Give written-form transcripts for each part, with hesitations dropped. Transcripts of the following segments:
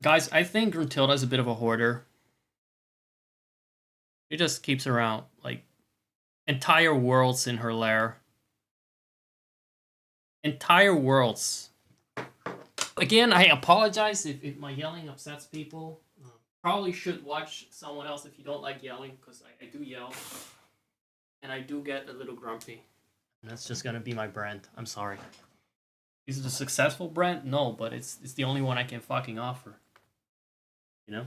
Guys, I think Gruntilda's a bit of a hoarder. She just keeps around, like, entire worlds in her lair. Entire worlds. Again, I apologize if my yelling upsets people. Probably should watch someone else if you don't like yelling, because I do yell. And I do get a little grumpy. And that's just gonna be my brand. I'm sorry. Is it a successful brand? No, but it's the only one I can fucking offer. You know?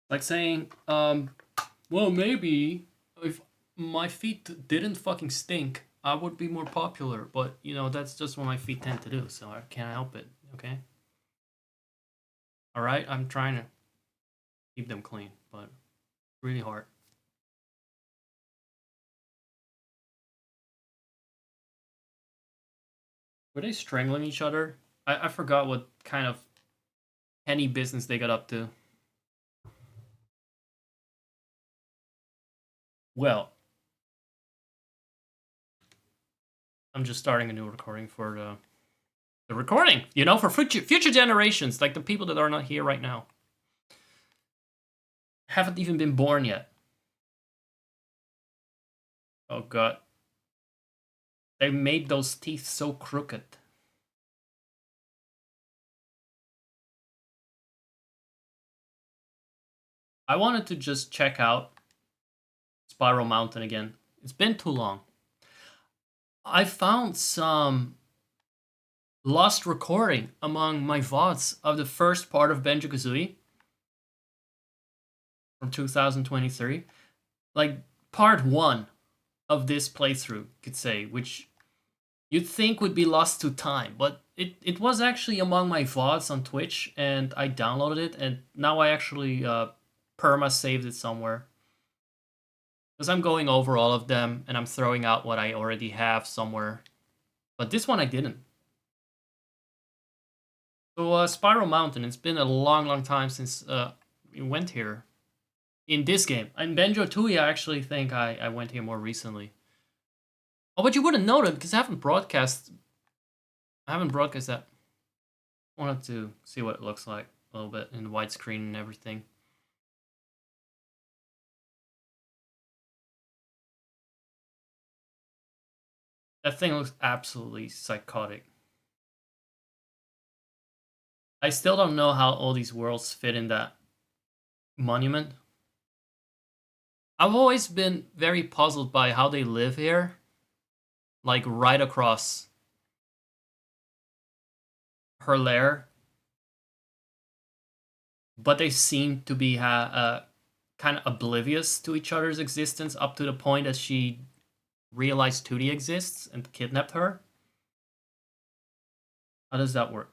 Like saying, well, maybe if my feet didn't fucking stink, I would be more popular. But you know, that's just what my feet tend to do, so I can't help it. Okay. All right, I'm trying to keep them clean, but really hard. Were they strangling each other? I forgot what kind of penny business they got up to. Well, I'm just starting a new recording for the recording. You know, for future generations, like the people that are not here right now, haven't even been born yet. Oh god, they made those teeth so crooked. I wanted to just check out Spiral Mountain again. It's been too long. I found some lost recording among my VODs of the first part of Banjo-Kazooie from 2023. Like, part one of this playthrough, could say, which you'd think would be lost to time, but it was actually among my VODs on Twitch, and I downloaded it, and now I actually perma saved it somewhere. Because I'm going over all of them, and I'm throwing out what I already have somewhere. But this one I didn't. So, Spiral Mountain, it's been a long time since we went here. In this game. In Banjo-Tooie, I actually think I went here more recently. Oh, but you wouldn't know that, because I haven't broadcast that. I wanted to see what it looks like a little bit in widescreen and everything. That thing looks absolutely psychotic. I still don't know how all these worlds fit in that monument. I've always been very puzzled by how they live here. Like, right across her lair. But they seem to be kind of oblivious to each other's existence up to the point that she realized Tootie exists and kidnapped her. How does that work?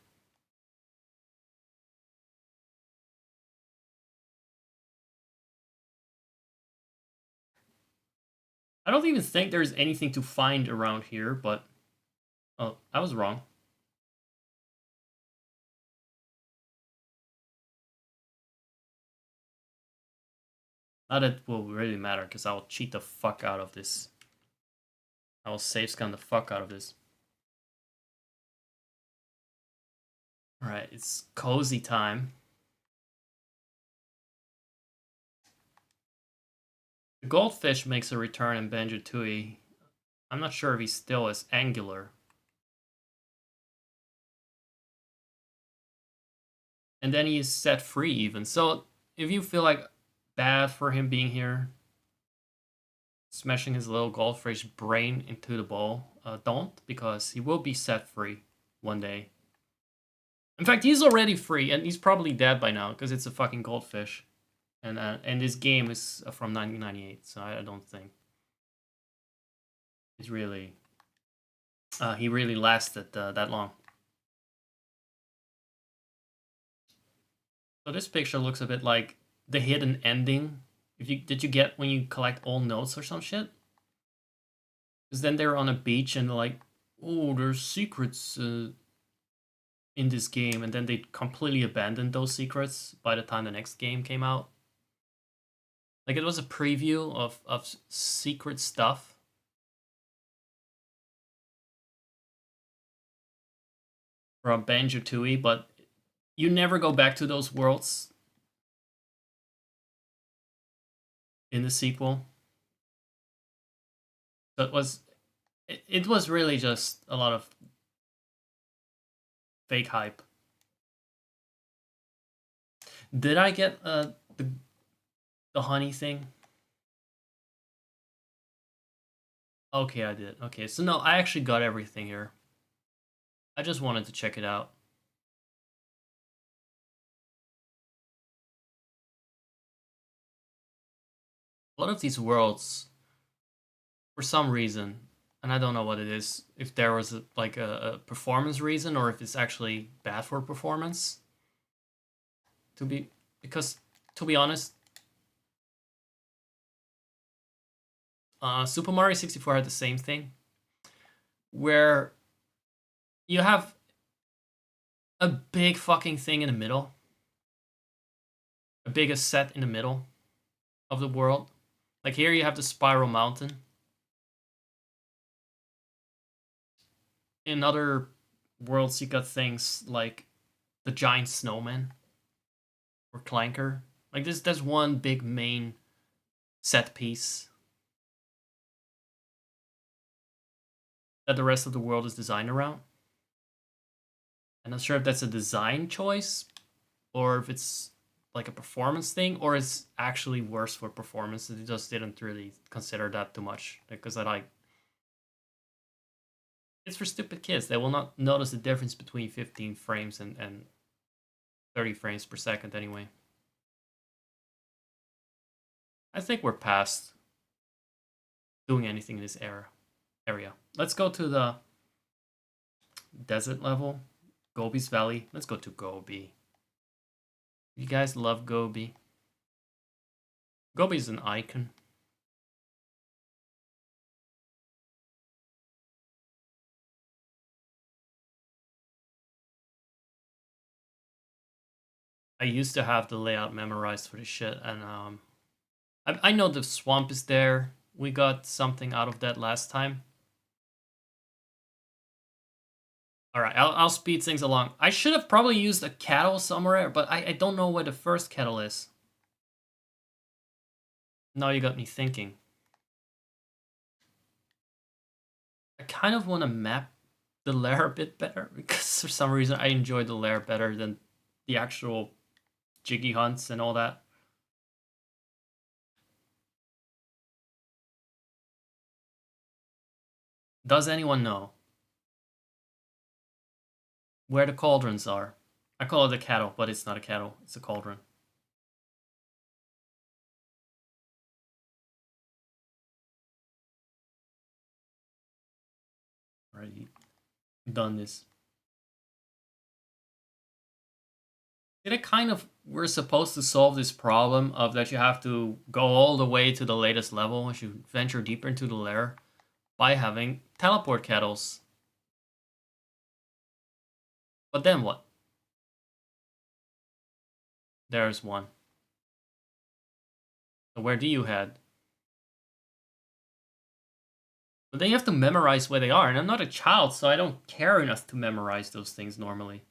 I don't even think there's anything to find around here, but... Oh, I was wrong. Not that it will really matter, because I will cheat the fuck out of this. I will save scan the fuck out of this. Alright, it's cozy time. The goldfish makes a return in Banjo-Tooie. I'm not sure if he's still as angular. And then he is set free even. So if you feel like bad for him being here, smashing his little goldfish brain into the ball, don't, because he will be set free one day. In fact, he's already free, and he's probably dead by now, because it's a fucking goldfish. And this game is from 1998, so I don't think it's really... he really lasted that long. So this picture looks a bit like the hidden ending. Did you get when you collect all notes or some shit? Because then they're on a beach and like, oh, there's secrets in this game, and then they completely abandoned those secrets by the time the next game came out. Like, it was a preview of secret stuff. From Banjo-Tooie, but you never go back to those worlds in the sequel. So it was really just a lot of fake hype. Did I get the honey thing? Okay, I did. Okay, so no, I actually got everything here. I just wanted to check it out. A lot of these worlds, for some reason, and I don't know what it is, if there was a performance reason or if it's actually bad for performance. Because to be honest, Super Mario 64 had the same thing, where you have a big fucking thing in the middle, a big set in the middle of the world. Like here you have the Spiral Mountain. In other worlds you got things like the giant snowman or Clanker. Like there's one big main set piece that the rest of the world is designed around. I'm not sure if that's a design choice or if it's like a performance thing, or it's actually worse for performance. They just didn't really consider that too much, because it's for stupid kids. They will not notice the difference between 15 frames and 30 frames per second anyway. I think we're past doing anything in this area. Let's go to the desert level. Gobi's Valley. Let's go to Gobi. You guys love Gobi. Gobi's an icon. I used to have the layout memorized for this shit, and I know the swamp is there. We got something out of that last time. Alright, I'll speed things along. I should have probably used a kettle somewhere, but I don't know where the first kettle is. Now you got me thinking. I kind of want to map the lair a bit better, because for some reason I enjoy the lair better than the actual jiggy hunts and all that. Does anyone know where the cauldrons are? I call it a kettle, but it's not a kettle. It's a cauldron. Already done this. Did it kind of... We're supposed to solve this problem of that you have to go all the way to the latest level as you venture deeper into the lair by having teleport kettles. But then what? There's one. So where do you head? But then you have to memorize where they are, and I'm not a child, so I don't care enough to memorize those things normally.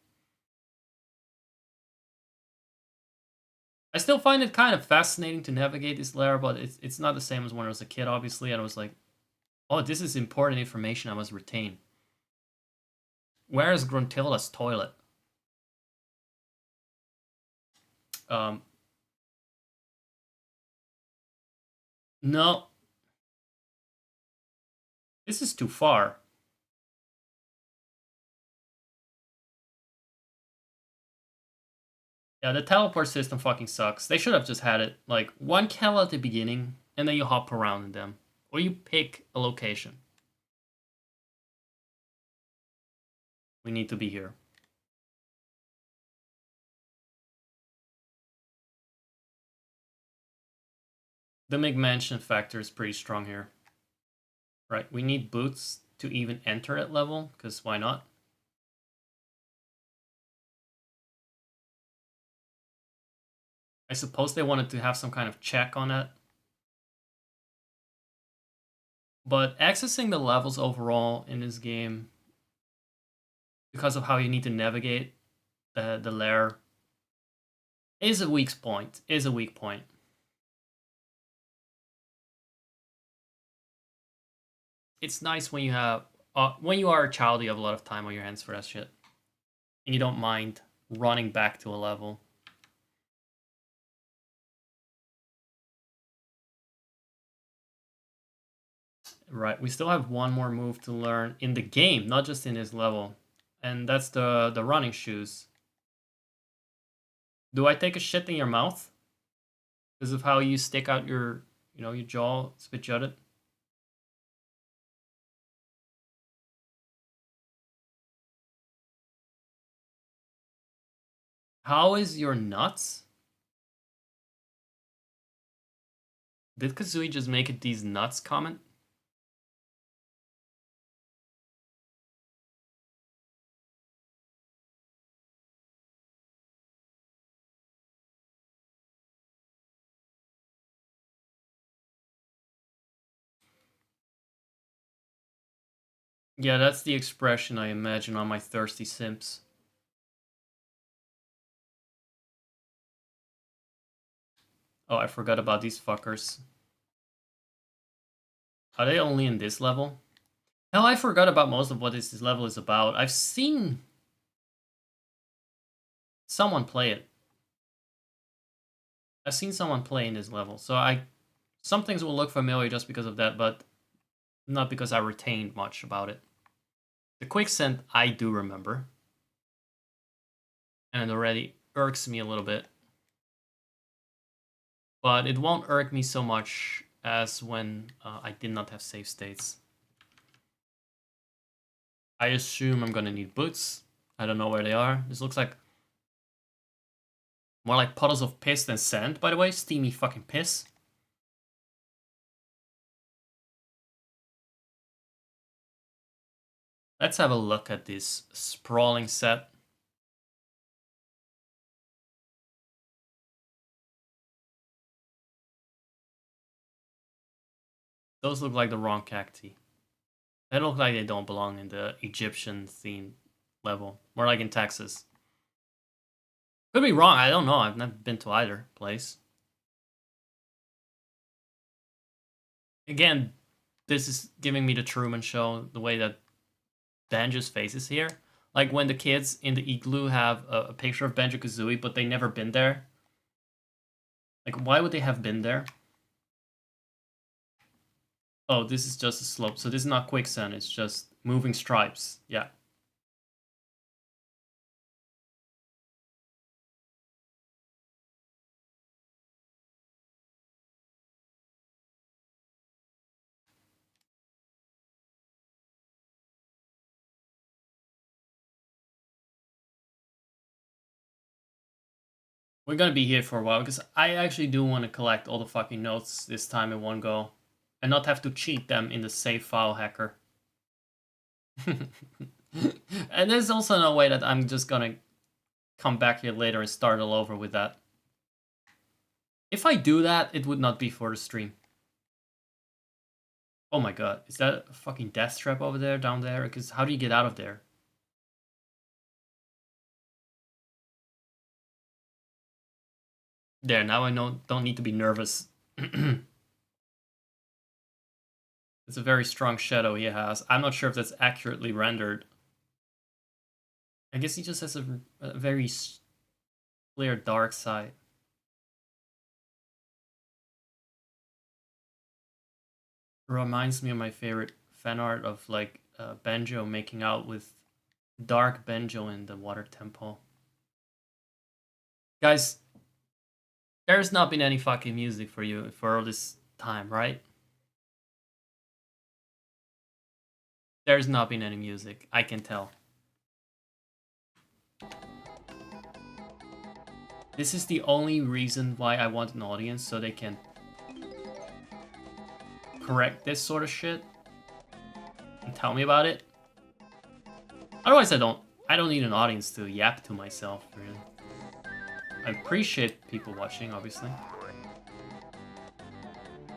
I still find it kind of fascinating to navigate this lair, but it's not the same as when I was a kid, obviously, and I was like, oh, this is important information I must retain. Where is Gruntilda's toilet? No. This is too far. Yeah, the teleport system fucking sucks. They should have just had it, like, one kettle at the beginning, and then you hop around in them. Or you pick a location. We need to be here. The McMansion factor is pretty strong here. Right, we need boots to even enter at level, because why not? I suppose they wanted to have some kind of check on it. But accessing the levels overall in this game, because of how you need to navigate, the lair is a weak point. Is a weak point. It's nice when you have when you are a child, you have a lot of time on your hands for that shit, and you don't mind running back to a level. Right, we still have one more move to learn in the game, not just in this level, and that's the running shoes. Do I take a shit in your mouth because of how you stick out your, your jaw, spit jutted? How is your nuts? Did Kazooie just make it these nuts comment? Yeah, that's the expression I imagine on my thirsty simps. Oh, I forgot about these fuckers. Are they only in this level? Hell, I forgot about most of what this level is about. I've seen someone play it. I've seen someone play in this level, so some things will look familiar just because of that, but not because I retained much about it. The quicksand I do remember, and it already irks me a little bit, but it won't irk me so much as when I did not have save states. I assume I'm gonna need boots. I don't know where they are. This looks like more like puddles of piss than sand, by the way. Steamy fucking piss. Let's have a look at this sprawling set. Those look like the wrong cacti. They look like they don't belong in the Egyptian themed level. More like in Texas. Could be wrong, I don't know. I've never been to either place. Again, this is giving me the Truman Show, the way that Banjo's face is here. Like when the kids in the igloo have a picture of Banjo-Kazooie, but they never been there. Like, why would they have been there? Oh, this is just a slope. So this is not quicksand, it's just moving stripes. Yeah. We're gonna be here for a while because I actually do want to collect all the fucking notes this time in one go and not have to cheat them in the save file hacker. And there's also no way that I'm just gonna come back here later and start all over with that. If I do that, it would not be for the stream. Oh my god, is that a fucking death trap over there, down there? Because how do you get out of there? There, now I don't need to be nervous. It's a very strong shadow he has. I'm not sure if that's accurately rendered. I guess he just has a very clear dark side. Reminds me of my favorite fan art of like Banjo making out with dark Banjo in the water temple. Guys, there's not been any fucking music for you for all this time, right? There's not been any music, I can tell. This is the only reason why I want an audience, so they can correct this sort of shit and tell me about it. Otherwise, I don't need an audience to yap to myself, really. I appreciate people watching, obviously.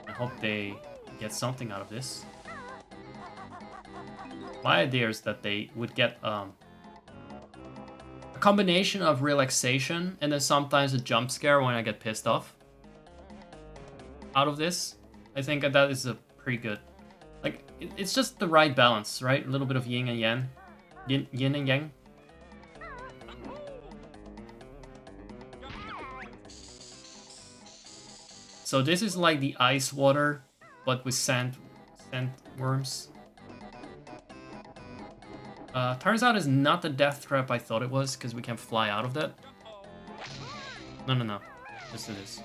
I hope they get something out of this. My idea is that they would get a combination of relaxation and then sometimes a jump scare when I get pissed off out of this. I think that is a pretty good, like, it's just the right balance, right? A little bit of yin and yang. Yin and yang. So this is like the ice water, but with sandworms. Turns out it's not the death trap I thought it was, because we can fly out of that. No. Yes, it is.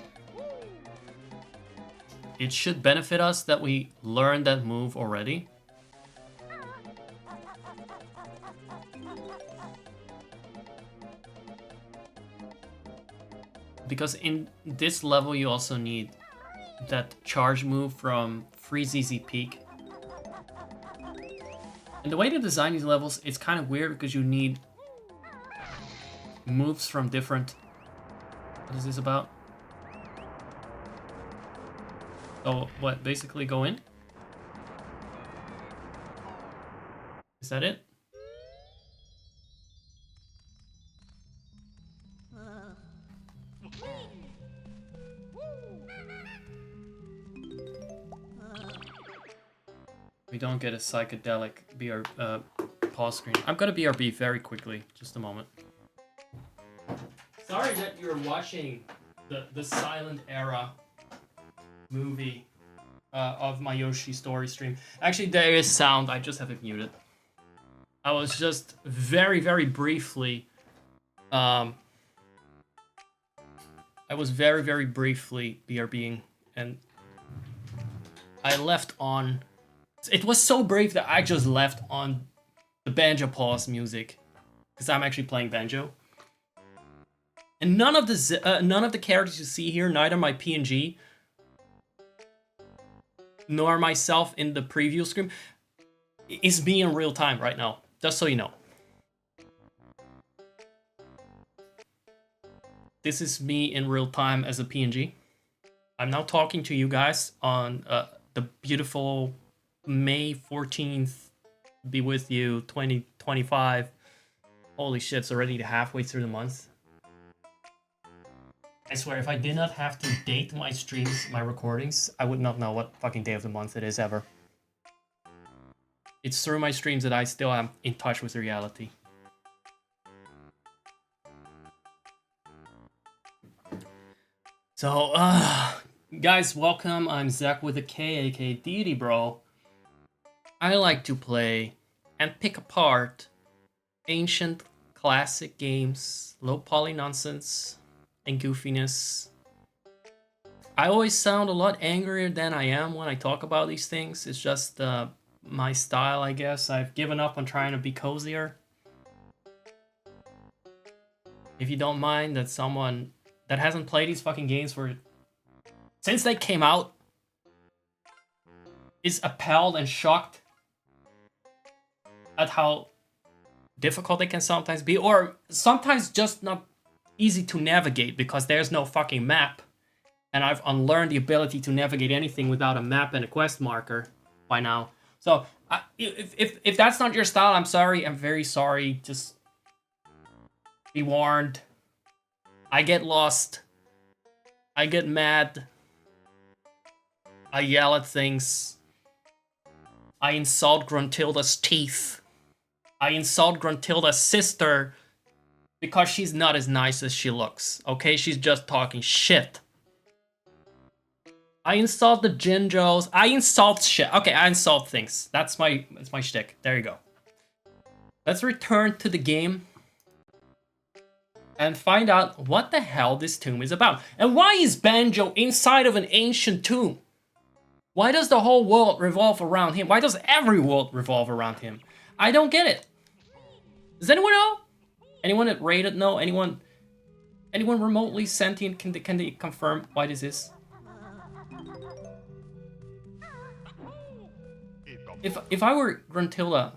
It should benefit us that we learned that move already. Because in this level you also need that charge move from Free-ZZ Peak. And the way to design these levels, it's kind of weird because you need moves from different... What is this about? Oh, what? Basically go in? Is that it? We don't get a psychedelic pause screen. I'm gonna BRB very quickly. Just a moment. Sorry that you're watching the silent era movie of my Yoshi story stream. Actually, there is sound. I just have it muted. I was just very, very briefly... I was very, very briefly BRBing, and I left on... It was so brief that I just left on the banjo pause music, because I'm actually playing banjo. And none of the characters you see here, neither my PNG nor myself in the preview screen, is me in real time right now. Just so you know. This is me in real time as a PNG. I'm now talking to you guys on the beautiful May 14th, be with you, 2025. Holy shit, it's already halfway through the month. I swear, if I did not have to date my streams, my recordings, I would not know what fucking day of the month it is ever. It's through my streams that I still am in touch with reality. So, guys, welcome. I'm Zach with a K, aka Deity Bro. I like to play and pick apart ancient classic games, low poly nonsense, and goofiness. I always sound a lot angrier than I am when I talk about these things. It's just my style, I guess. I've given up on trying to be cozier. If you don't mind that someone that hasn't played these fucking games since they came out is appalled and shocked at how difficult they can sometimes be, or sometimes just not easy to navigate because there's no fucking map, and I've unlearned the ability to navigate anything without a map and a quest marker by now. So if that's not your style, I'm sorry. I'm very sorry. Just be warned. I get lost. I get mad. I yell at things. I insult Gruntilda's teeth. I insult Gruntilda's sister because she's not as nice as she looks. Okay, she's just talking shit. I insult the Jinjos. I insult shit. Okay, I insult things. That's my shtick. There you go. Let's return to the game and find out what the hell this tomb is about. And why is Banjo inside of an ancient tomb? Why does the whole world revolve around him? Why does every world revolve around him? I don't get it. Does anyone know? Anyone that rated know? Anyone remotely sentient can they confirm why this is? If I were Gruntilda,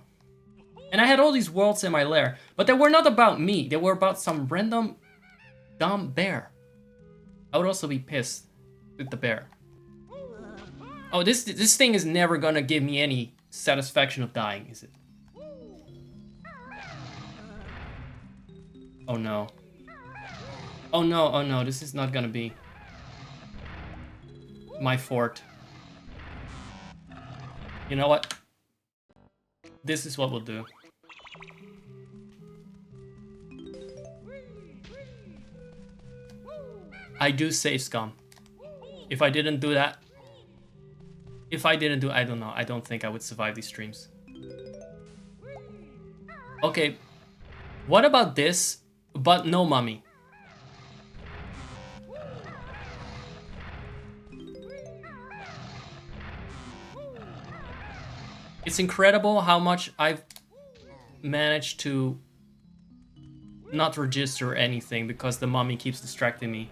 and I had all these worlds in my lair, but they were not about me. They were about some random dumb bear. I would also be pissed with the bear. Oh, this thing is never gonna give me any satisfaction of dying, is it? Oh no. Oh no, oh no, this is not gonna be my fort. You know what? This is what we'll do. I do save scum. If I didn't do that... I don't know. I don't think I would survive these streams. Okay. What about this, but no mummy? It's incredible how much I've managed to not register anything because the mummy keeps distracting me.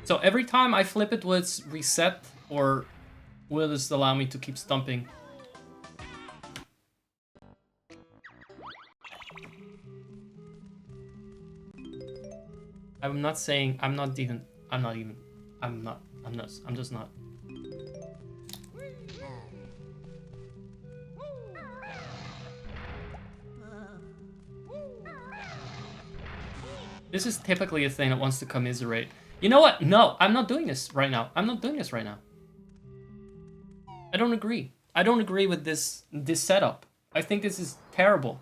So every time I flip it, will it reset or will this allow me to keep stumping? I'm not saying, I'm just not. This is typically a thing that wants to commiserate. You know what? No, I'm not doing this right now. I don't agree. I don't agree with this setup. I think this is terrible.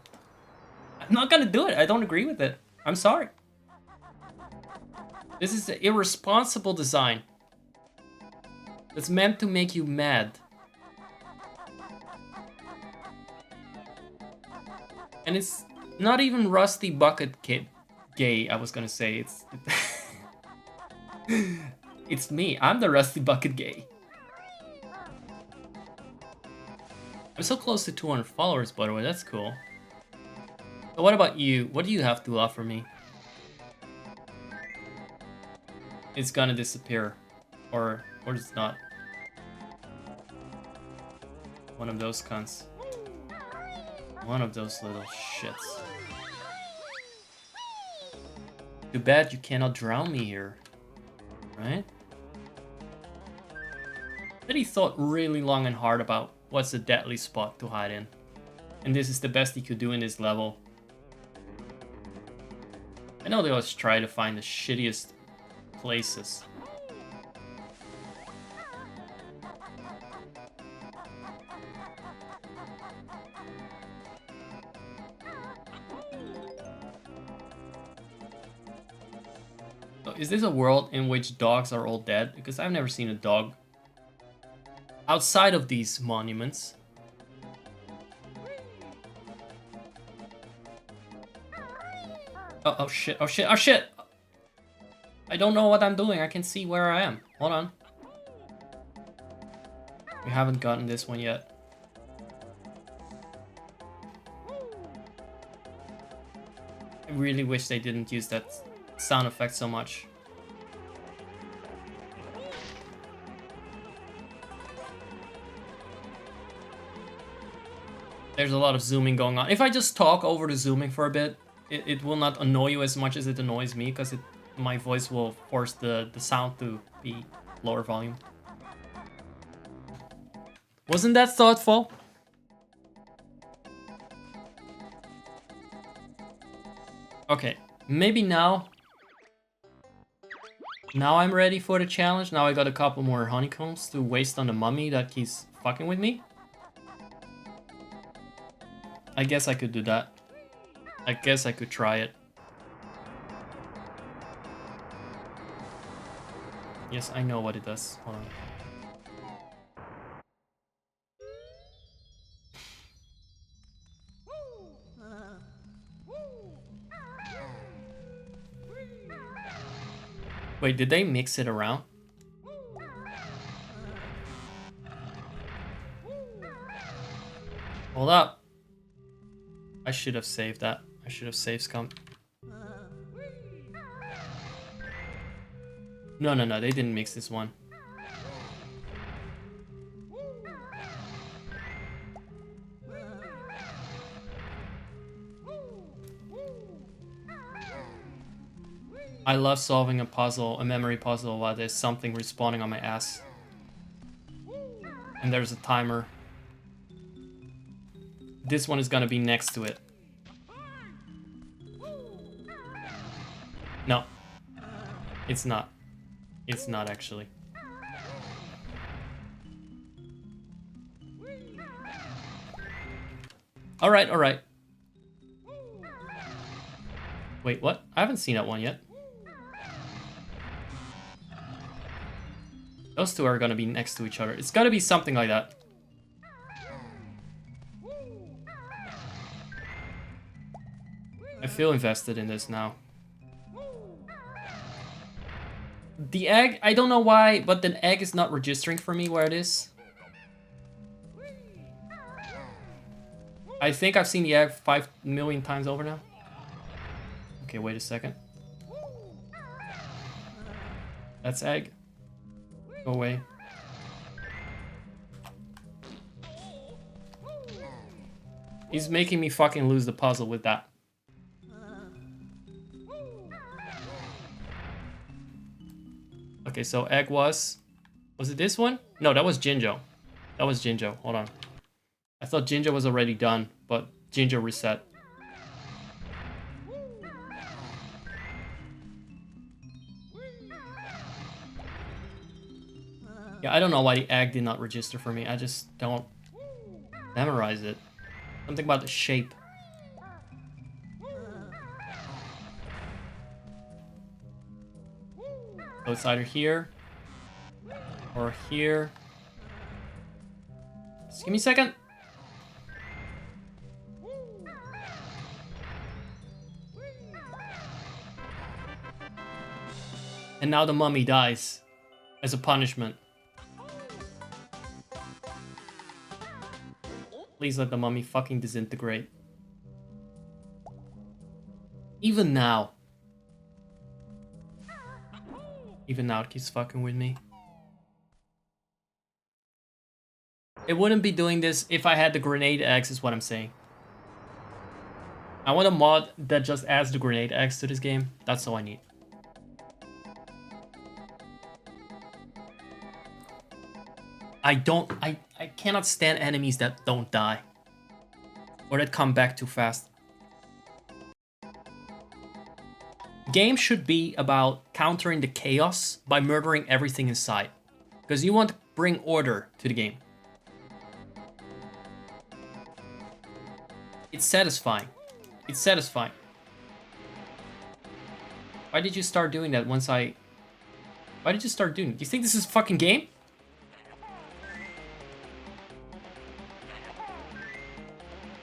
I'm not gonna do it. I don't agree with it. I'm sorry. This is an irresponsible design. It's meant to make you mad. And it's not even Rusty Bucket Kid gay, I was gonna say. It's it's me. I'm the Rusty Bucket gay. I'm so close to 200 followers, by the way. That's cool. So what about you? What do you have to offer me? It's gonna disappear. Or it's not. One of those cunts. One of those little shits. Too bad you cannot drown me here. Right? But he thought really long and hard about what's a deadly spot to hide in. And this is the best he could do in this level. I know they always try to find the shittiest places. So is this a world in which dogs are all dead? Because I've never seen a dog outside of these monuments. Oh shit, oh shit, oh shit! I don't know what I'm doing, I can see where I am. Hold on. We haven't gotten this one yet. I really wish they didn't use that sound effect so much. There's a lot of zooming going on. If I just talk over the zooming for a bit, it will not annoy you as much as it annoys me, because my voice will force the sound to be lower volume. Wasn't that thoughtful? Okay, maybe now. Now I'm ready for the challenge. Now I got a couple more honeycombs to waste on the mummy that keeps fucking with me. I guess I could do that. I guess I could try it. Yes, I know what it does. Hold on. Wait, did they mix it around? Hold up. I should have saved that. I should have saved scum. No, they didn't mix this one. I love solving a puzzle, a memory puzzle, while there's something respawning on my ass. And there's a timer. this one is gonna be next to it. No. It's not. It's not actually. Alright, alright. Wait, what? I haven't seen that one yet. Those two are gonna be next to each other. It's gotta be something like that. I feel invested in this now. The egg, I don't know why, but the egg is not registering for me where it is. I think I've seen the egg 5 million times over now. Okay, wait a second. That's egg. Go away. He's making me fucking lose the puzzle with that. Okay, so egg was it this one? No, that was Jinjo. That was Jinjo. Hold on. I thought Jinjo was already done, but Jinjo reset. Yeah, I don't know why the egg did not register for me. I just don't memorize it. Something about the shape. So it's either here or here. Just give me a second. And now the mummy dies as a punishment. Please let the mummy fucking disintegrate. Even now. Even now it keeps fucking with me. It wouldn't be doing this if I had the grenade eggs, is what I'm saying. I want a mod that just adds the grenade eggs to this game. That's all I need. I cannot stand enemies that don't die. Or that come back too fast. Game should be about countering the chaos by murdering everything inside. Because you want to bring order to the game. It's satisfying. It's satisfying. Why did you start doing that once I... Why did you start doing it? Do you think this is a fucking game?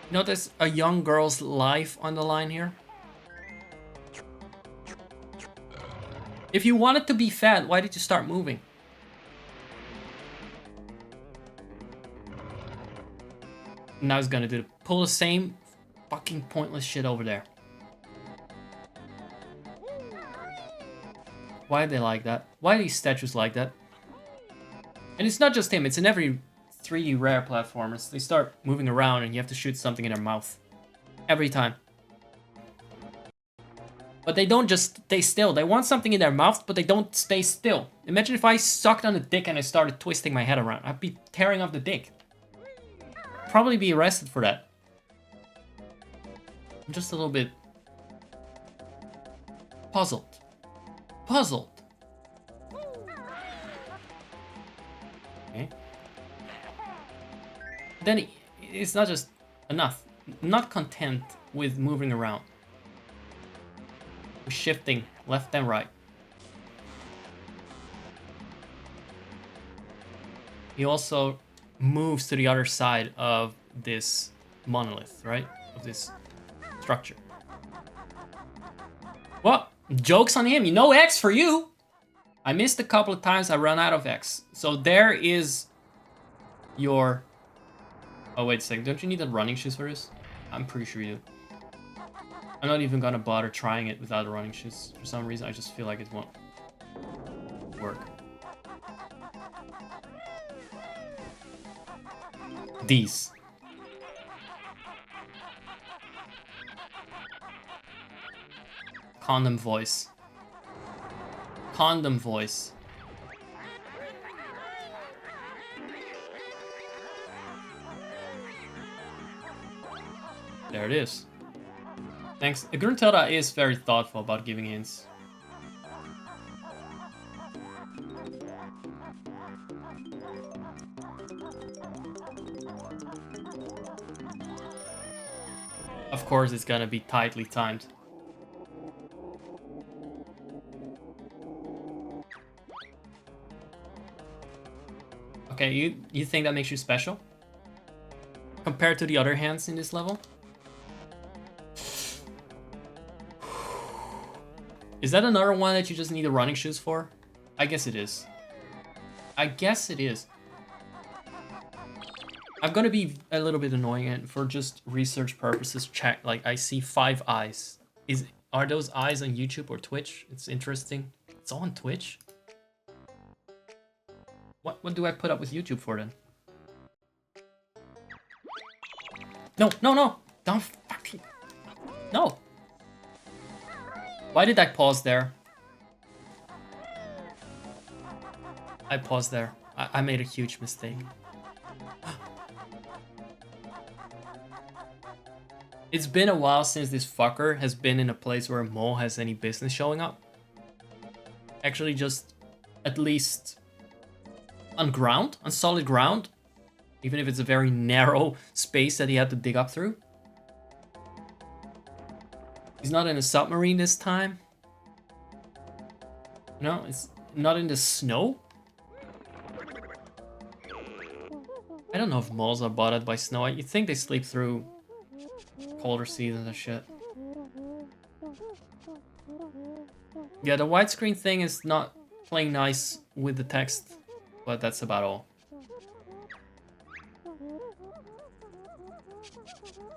You know there's a young girl's life on the line here? If you wanted to be fat, why did you start moving? Now he's gonna pull the same fucking pointless shit over there. Why are they like that? Why are these statues like that? And it's not just him, it's in every 3D rare platformers. They start moving around and you have to shoot something in their mouth. Every time. But they don't just stay still. They want something in their mouth, but they don't stay still. Imagine if I sucked on a dick and I started twisting my head around. I'd be tearing off the dick. Probably be arrested for that. I'm just a little bit puzzled. Puzzled. Okay. Then it's not just enough. Not content with moving around. We're shifting left and right. He also moves to the other side of this monolith, right? Of this structure. Well, joke's on him. You know X for you. I missed a couple of times. I ran out of X. So there is your... Oh, wait a second. Don't you need the running shoes for this? I'm pretty sure you do. I'm not even gonna bother trying it without the running shoes. For some reason, I just feel like it won't work. These. Condom voice. Condom voice. There it is. Thanks. Gruntilda is very thoughtful about giving hints. Of course, it's gonna be tightly timed. Okay, you think that makes you special? Compared to the other hands in this level? Is that another one that you just need the running shoes for? I guess it is. I guess it is. I'm gonna be a little bit annoying and for just research purposes check, like I see 5 eyes. Are those eyes on YouTube or Twitch? It's interesting. It's on Twitch? What do I put up with YouTube for then? No, no, no! Don't fucking... No! Why did I pause there? I paused there. I made a huge mistake. It's been a while since this fucker has been in a place where a mole has any business showing up. Actually just at least on ground, on solid ground. Even if it's a very narrow space that he had to dig up through. He's not in a submarine this time. No, it's not in the snow. I don't know if moles are bothered by snow. You'd think they sleep through colder seasons and shit. Yeah, the widescreen thing is not playing nice with the text, but that's about all.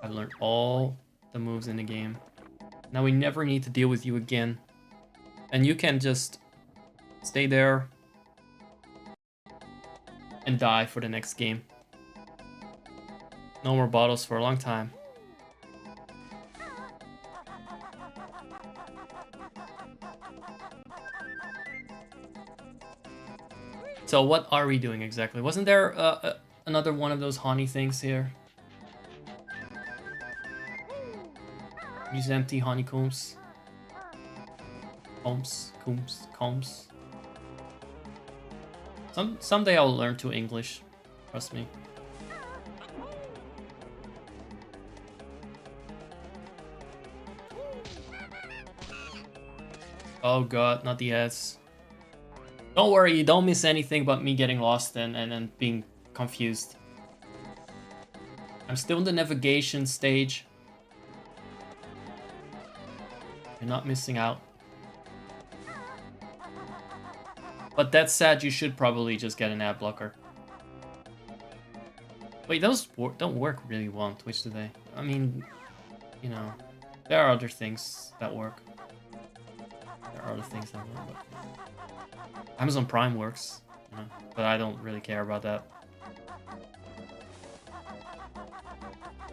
I've learned all the moves in the game. Now we never need to deal with you again. And you can just stay there and die for the next game. No more bottles for a long time. So what are we doing exactly? Wasn't there another one of those honey things here? These empty honeycombs. Combs. Someday I'll learn to English. Trust me. Oh god, not the S. Don't worry, you don't miss anything but me getting lost and being confused. I'm still in the navigation stage. You're not missing out. But that said, you should probably just get an ad blocker. Wait, those don't work really well on Twitch today. I mean, you know, there are other things that work. There are other things that work, but Amazon Prime works, you know, but I don't really care about that.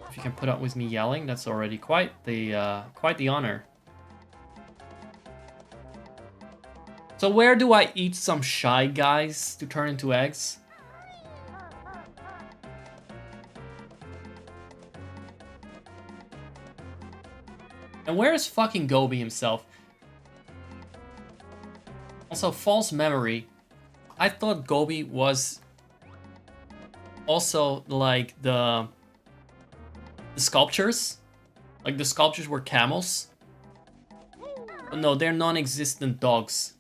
If you can put up with me yelling, that's already quite the honor. So where do I eat some Shy Guys to turn into eggs? And where is fucking Gobi himself? Also, false memory. I thought Gobi was also like the sculptures. Like the sculptures were camels. But no, they're non-existent dogs.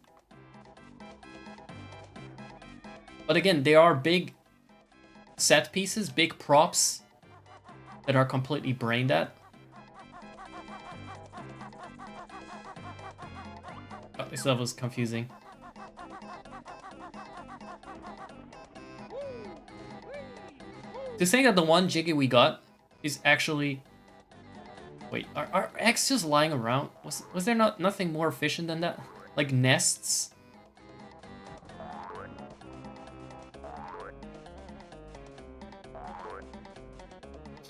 But again, they are big set pieces, big props that are completely brain dead. Oh, this level is confusing. To say that the one Jiggy we got is actually... Wait, are eggs just lying around? Was there nothing more efficient than that? Like nests?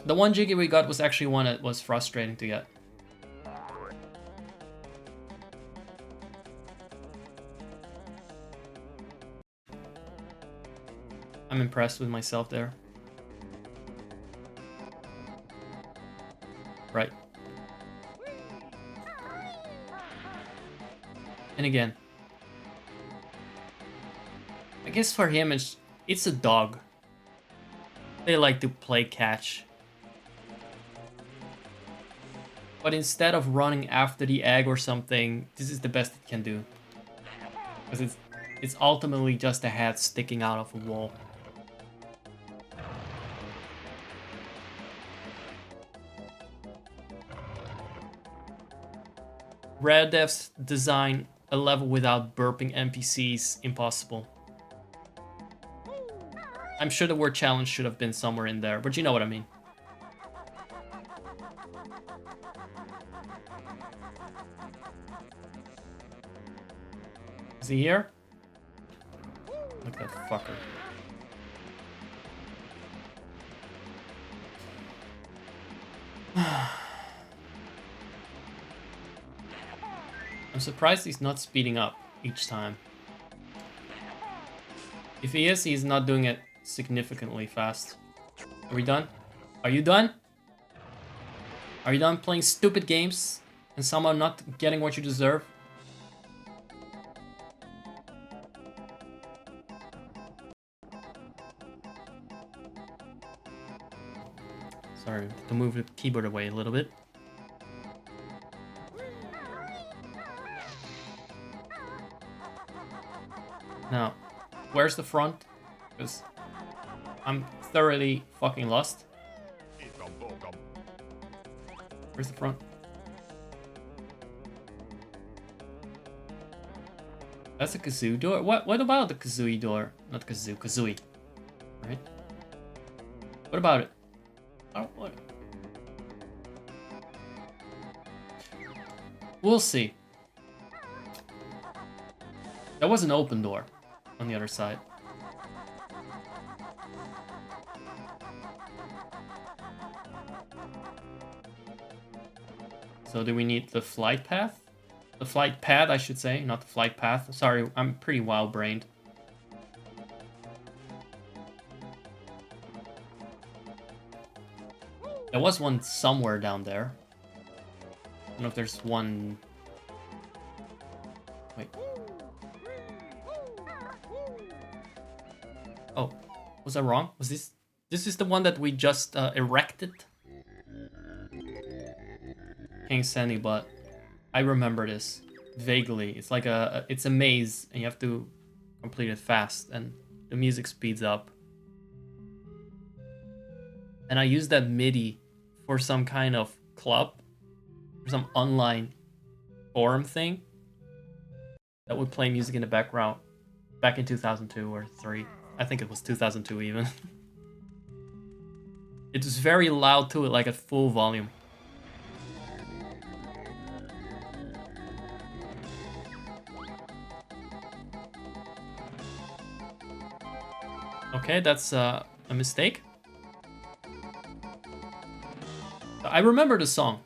The one Jiggy we got was actually one that was frustrating to get. I'm impressed with myself there. Right. And again, I guess for him it's a dog. They like to play catch. But instead of running after the egg or something, this is the best it can do. Because it's ultimately just a head sticking out of a wall. Rare devs design a level without burping NPCs impossible. I'm sure the word challenge should have been somewhere in there, but you know what I mean. Is he here? Look at that fucker. I'm surprised he's not speeding up each time. If he is, he's not doing it significantly fast. Are we done? Are you done? Are you done playing stupid games and somehow not getting what you deserve? Sorry, to move the keyboard away a little bit. Now, where's the front? Because I'm thoroughly fucking lost. Where's the front? That's a kazoo door? What about the kazooie door? Not kazoo, kazooie. Right? What about it? Oh, what? We'll see. That was an open door on the other side. So do we need the flight path? The flight pad, I should say, not the flight path. Sorry, I'm pretty wild-brained. There was one somewhere down there. I don't know if there's one... Wait. Oh, was I wrong? Was this... This is the one that we just erected? King Sandy, but I remember this vaguely. It's like it's a maze and you have to complete it fast and the music speeds up. And I used that MIDI for some kind of club, or some online forum thing that would play music in the background back in 2002 or 3. I think it was 2002 even. It was very loud too, like at full volume. Okay, that's a mistake. I remember the song.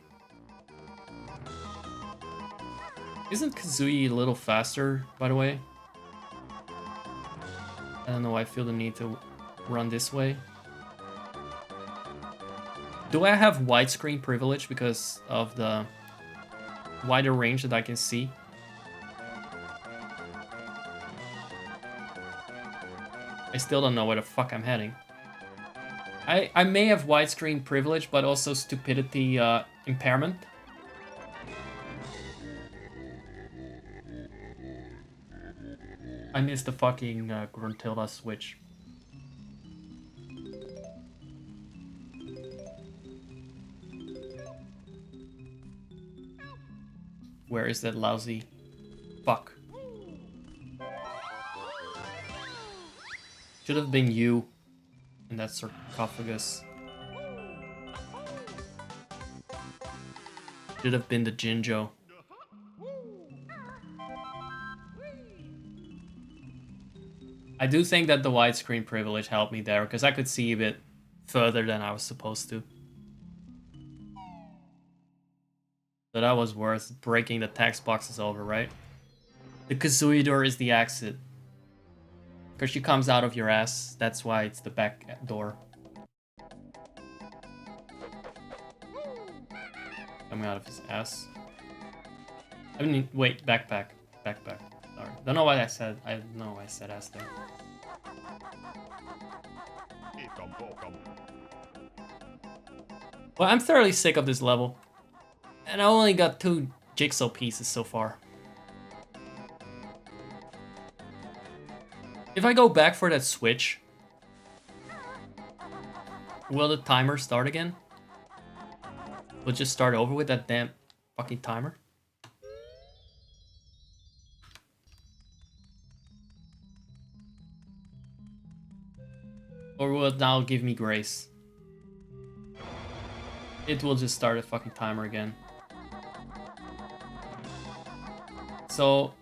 Isn't Kazooie a little faster, by the way? I don't know, I feel the need to run this way. Do I have widescreen privilege because of the wider range that I can see? I still don't know where the fuck I'm heading. I may have widescreen privilege, but also stupidity impairment. I missed the fucking Gruntilda switch. Where is that lousy fuck? Should have been you in that sarcophagus. Should have been the Jinjo. I do think that the widescreen privilege helped me there, because I could see a bit further than I was supposed to. So that was worth breaking the text boxes over, right? The Kazooie door is the exit. Because she comes out of your ass, that's why it's the back door. Coming out of his ass. I mean, wait, backpack. Backpack. Sorry. Don't know what I said. I don't know why I said ass there. Well, I'm thoroughly sick of this level. And I only got 2 jigsaw pieces so far. If I go back for that switch, will the timer start again? We'll just start over with that damn fucking timer. Or will it now give me grace? It will just start a fucking timer again. So,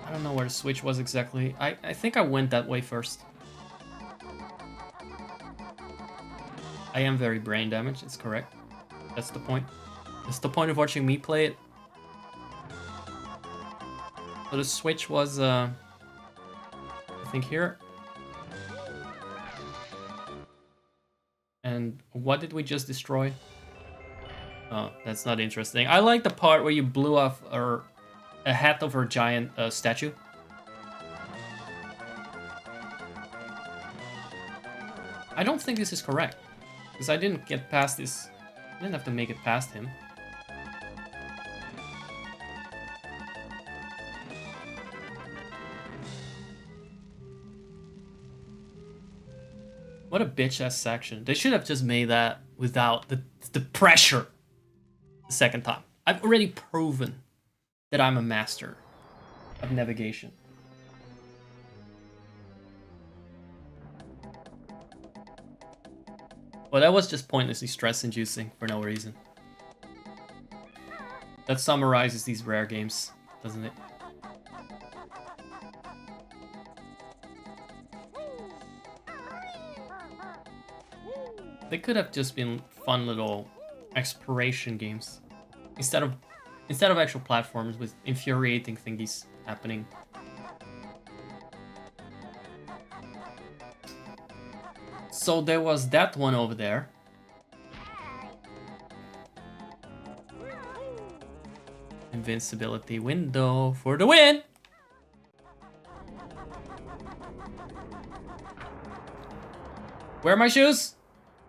I don't know where the switch was exactly. I think I went that way first. I am very brain damaged, it's correct. That's the point. That's the point of watching me play it. So the switch was, I think here. And what did we just destroy? Oh, that's not interesting. I like the part where you blew off a head of her giant statue. I don't think this is correct. Because I didn't get past this. I didn't have to make it past him. What a bitch-ass section. They should have just made that without the pressure the second time. I've already proven that I'm a master of navigation. Well, that was just pointlessly stress-inducing for no reason. That summarizes these rare games, doesn't it? They could have just been fun little exploration games instead of actual platforms with infuriating thingies happening. So there was that one over there. Invincibility window for the win! Where are my shoes?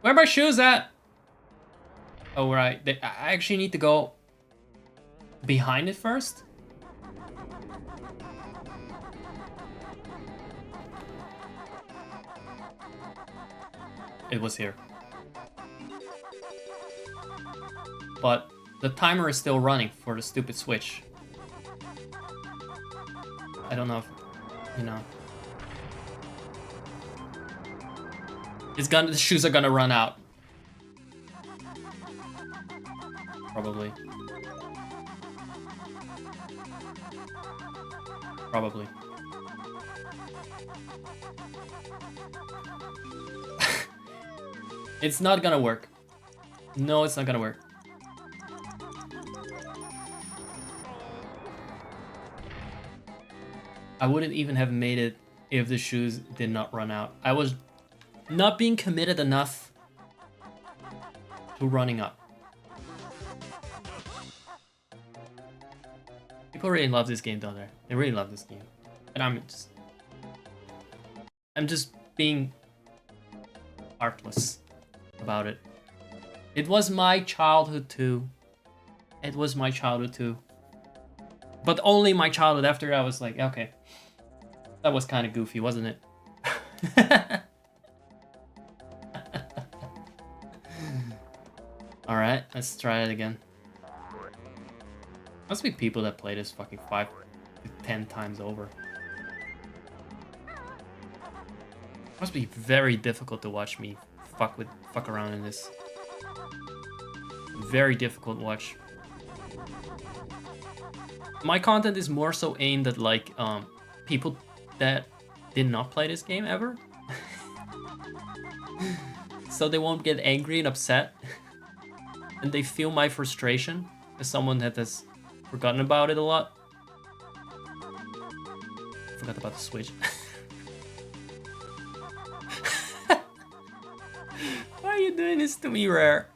Where are my shoes at? Oh, right. I actually need to go behind it first. It was here. But the timer is still running for the stupid switch. I don't know if, you know. The shoes are gonna run out. Probably. Probably. It's not gonna work. No, it's not gonna work. I wouldn't even have made it if the shoes did not run out. I was not being committed enough to running up. People really love this game, don't they? They really love this game. And I'm just being heartless about it. It was my childhood too. It was my childhood too. But only my childhood. After I was like, okay. That was kind of goofy, wasn't it? Alright, let's try it again. Must be people that play this fucking 5 to 10 times over. Must be very difficult to watch me fuck around in this. Very difficult to watch. My content is more so aimed at like people that did not play this game ever. So they won't get angry and upset. And they feel my frustration as someone that has forgotten about it a lot. Forgot about the Switch. Why are you doing this to me, Rare?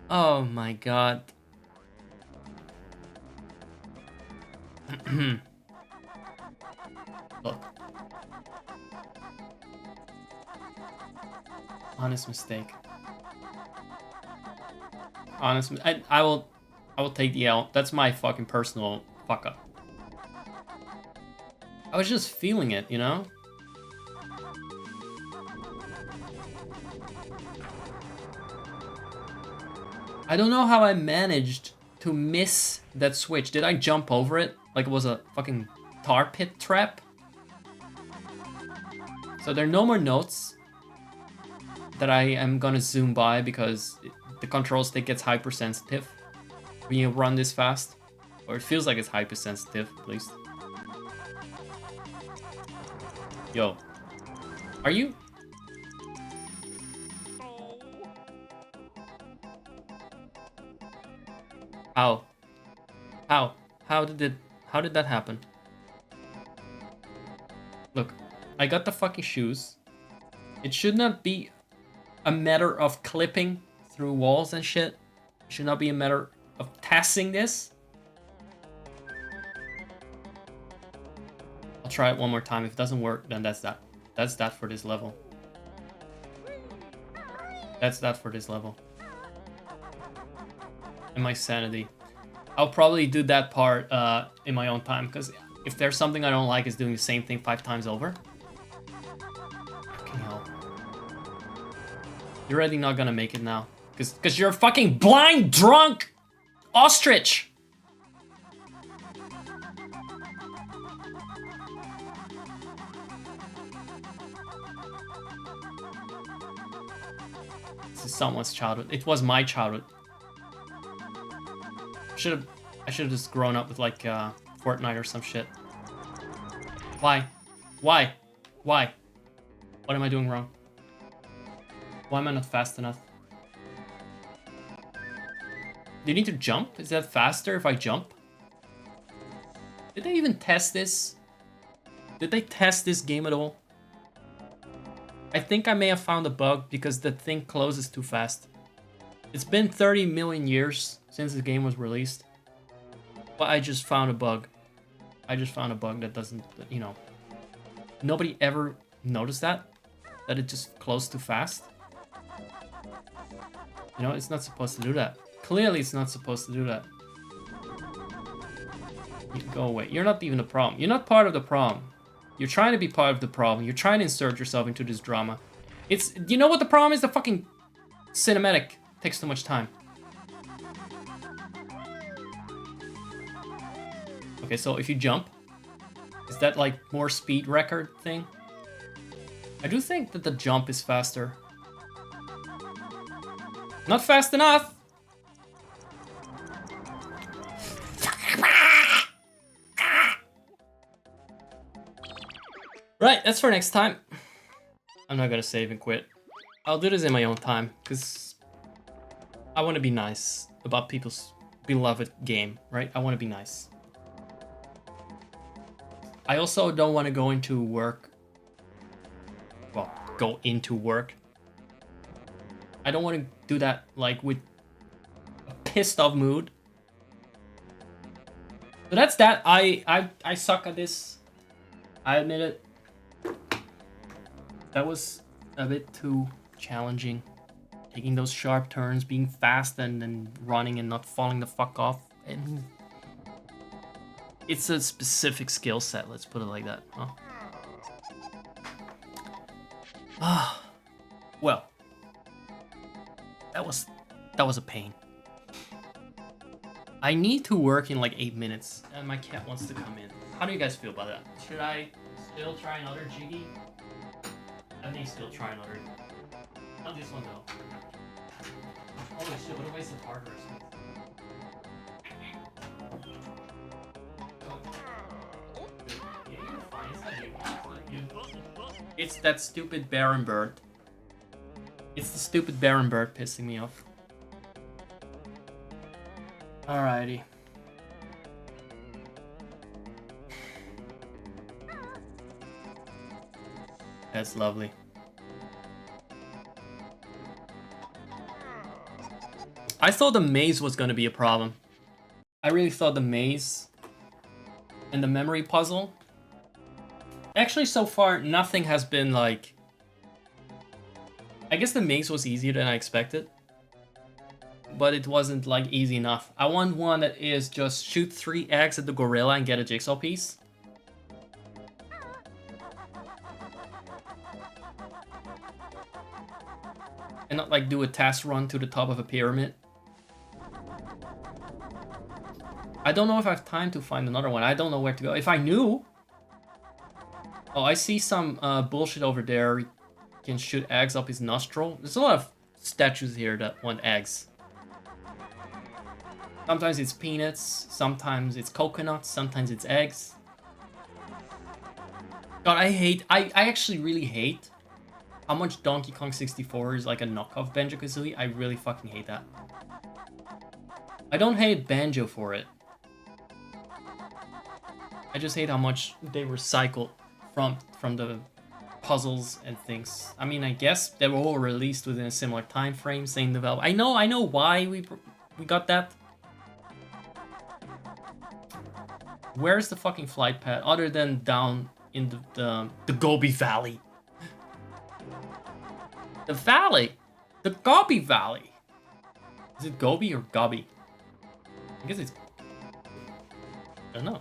Oh my god. Look. Honest mistake. I will take the L. That's my fucking personal fuck up. I was just feeling it, you know? I don't know how I managed to miss that switch. Did I jump over it like it was a fucking tar pit trap? So there are no more notes that I am gonna zoom by because the control stick gets hypersensitive when you run this fast. Or it feels like it's hypersensitive, at least. Yo. Are you? How? How did that happen? Look, I got the fucking shoes. It should not be a matter of clipping through walls and shit. It should not be a matter of testing this. I'll try it one more time. If it doesn't work, then that's that. That's that for this level. That's that for this level. And my sanity. I'll probably do that part in my own time, because if there's something I don't like, is doing the same thing 5 times over. Fucking hell. You're already not gonna make it now. Because you're a fucking blind, drunk ostrich! This is someone's childhood. It was my childhood. I should have just grown up with like Fortnite or some shit. Why? Why? Why? What am I doing wrong? Why am I not fast enough? Do you need to jump? Is that faster if I jump? Did they even test this? Did they test this game at all? I think I may have found a bug because the thing closes too fast. It's been 30 million years since the game was released. But I just found a bug. I just found a bug that doesn't, you know... Nobody ever noticed that? That it just closed too fast? You know, it's not supposed to do that. Clearly it's not supposed to do that. You go away. You're not even the problem. You're not part of the problem. You're trying to be part of the problem. You're trying to insert yourself into this drama. It's... You know what the problem is? The fucking cinematic takes too much time. Okay, so if you jump, is that like more speed record thing? I do think that the jump is faster. Not fast enough! Right, that's for next time. I'm not gonna save and quit. I'll do this in my own time, because I want to be nice about people's beloved game, right? I want to be nice. I also don't want to go into work. Well, go into work. I don't want to do that, like, with a pissed off mood. So that's that. I suck at this. I admit it. That was a bit too challenging. Taking those sharp turns, being fast and then running and not falling the fuck off. And it's a specific skill set, let's put it like that. Huh? Ah, well, that was a pain. I need to work in like 8 minutes, and my cat wants to come in. How do you guys feel about that? Should I still try another jiggy? I may still try another. Not this one though. Holy shit! What a waste of hardware space. It's that stupid Baron bird. It's the stupid Baron bird pissing me off. Alrighty. That's lovely. I thought the maze was gonna be a problem. I really thought the maze and the memory puzzle. Actually, so far, nothing has been like... I guess the maze was easier than I expected. But it wasn't like easy enough. I want one that is just shoot 3 eggs at the gorilla and get a jigsaw piece. And not like do a test run to the top of a pyramid. I don't know if I have time to find another one. I don't know where to go. If I knew... Oh, I see some bullshit over there. He can shoot eggs up his nostril. There's a lot of statues here that want eggs. Sometimes it's peanuts, sometimes it's coconuts, sometimes it's eggs. God, I actually really hate how much Donkey Kong 64 is like a knockoff Banjo-Kazooie. I really fucking hate that. I don't hate Banjo for it. I just hate how much they recycle from the puzzles and things. I mean, I guess they were all released within a similar time frame, same developer. I know why we got that. Where's the fucking flight pad other than down in the Gobi Valley? The valley! The Gobi Valley! Is it Gobi or Gobi? I guess it's... I don't know.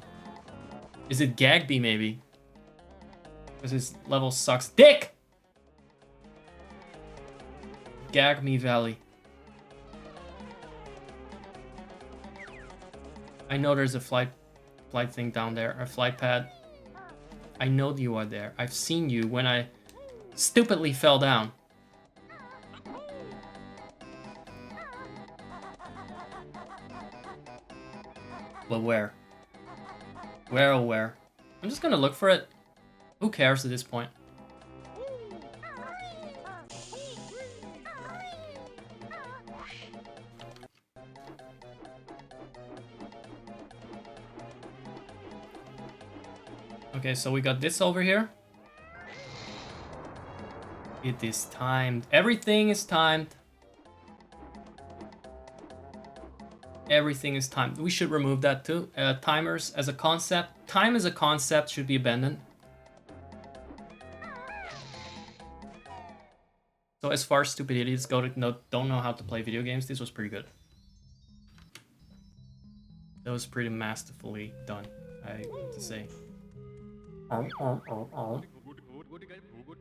Is it Gagby maybe? Because his level sucks dick! Gag Me Valley. I know there's a flight thing down there, a flight pad. I know you are there. I've seen you when I stupidly fell down. But where? Where oh where? I'm just gonna look for it. Who cares at this point? Okay, so we got this over here. It is timed. Everything is timed. Everything is timed. We should remove that too. Timers as a concept. Time as a concept should be abandoned. So as far as stupid idiots go that don't know how to play video games, this was pretty good. That was pretty masterfully done, I have to say.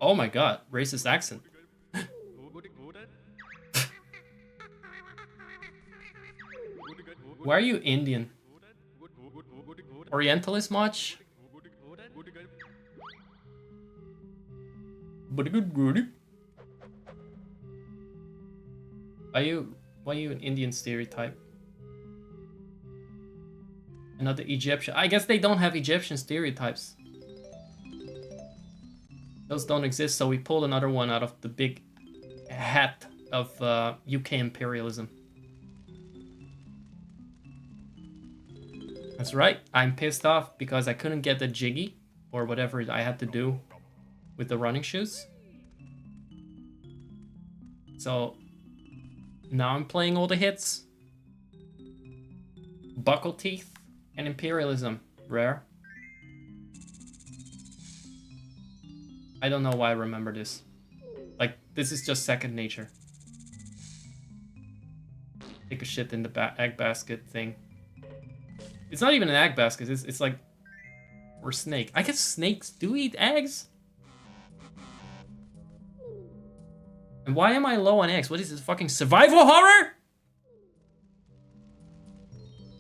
Oh my god, racist accent. Why are you Indian? Orientalist much? Why are you an Indian stereotype? And not the Egyptian. I guess they don't have Egyptian stereotypes. Those don't exist, so we pulled another one out of the big hat of UK imperialism. That's right, I'm pissed off because I couldn't get the jiggy, or whatever I had to do with the running shoes. So, now I'm playing all the hits. Buckle teeth and imperialism, rare. I don't know why I remember this. Like, this is just second nature. Take a shit in the egg basket thing. It's not even an egg basket, it's like... Or snake. I guess snakes do eat eggs? And why am I low on eggs? What is this, fucking survival horror?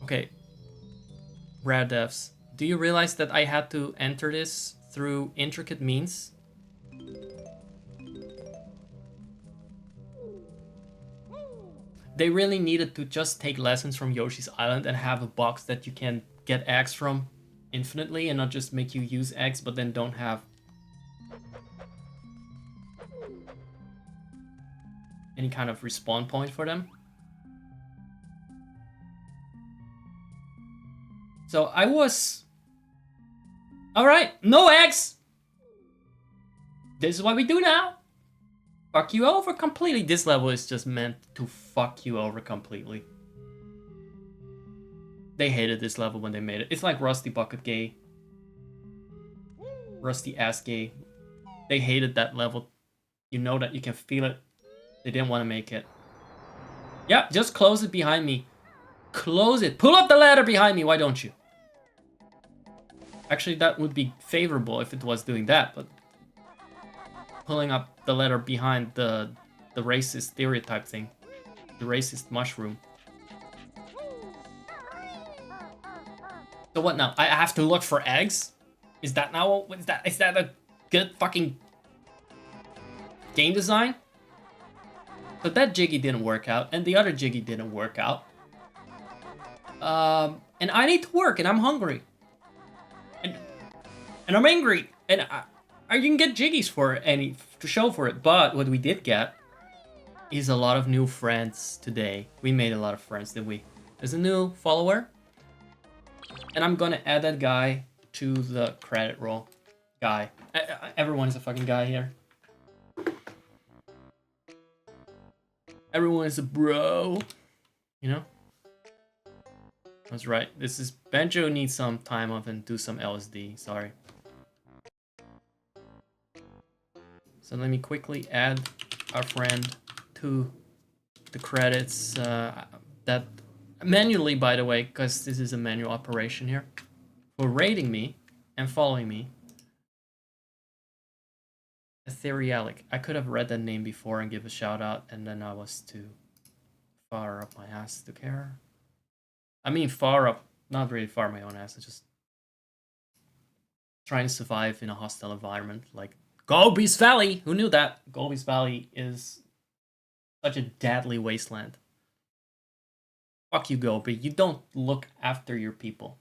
Okay. Rare devs. Do you realize that I had to enter this through intricate means? They really needed to just take lessons from Yoshi's Island and have a box that you can get eggs from infinitely and not just make you use eggs but then don't have any kind of respawn point for them. So I was... Alright, no eggs! This is what we do now. Fuck you over completely. This level is just meant to fuck you over completely. They hated this level when they made it. It's like Rusty Bucket Gay Rusty ass gay. They hated that level. You know that, you can feel it. They didn't want to make it. Yeah, just close it behind me. Close it. Pull up the ladder behind me, why don't you? Actually, that would be favorable if it was doing that, but pulling up the ladder behind the racist stereotype thing. The racist mushroom. So what now? I have to look for eggs? Is that now? Is that a good fucking game design? But that Jiggy didn't work out, and the other Jiggy didn't work out. And I need to work, and I'm hungry. And I'm angry, and I didn't get Jiggies for any to show for it. But what we did get is a lot of new friends today. We made a lot of friends, didn't we? There's a new follower, and I'm gonna add that guy to the credit roll. Guy, everyone is a fucking guy here. Everyone is a bro, you know? That's right. This is Banjo needs some time off and do some LSD. Sorry. So let me quickly add our friend to the credits. That manually, by the way, because this is a manual operation here. For rating me and following me. Etherealic. I could have read that name before and give a shout out, and then I was too far up my ass to care. I mean, far up, not really far my own ass. It's just trying to survive in a hostile environment like Gobi's Valley. Who knew that? Gobi's Valley is such a deadly wasteland. Fuck you, Gobi. You don't look after your people.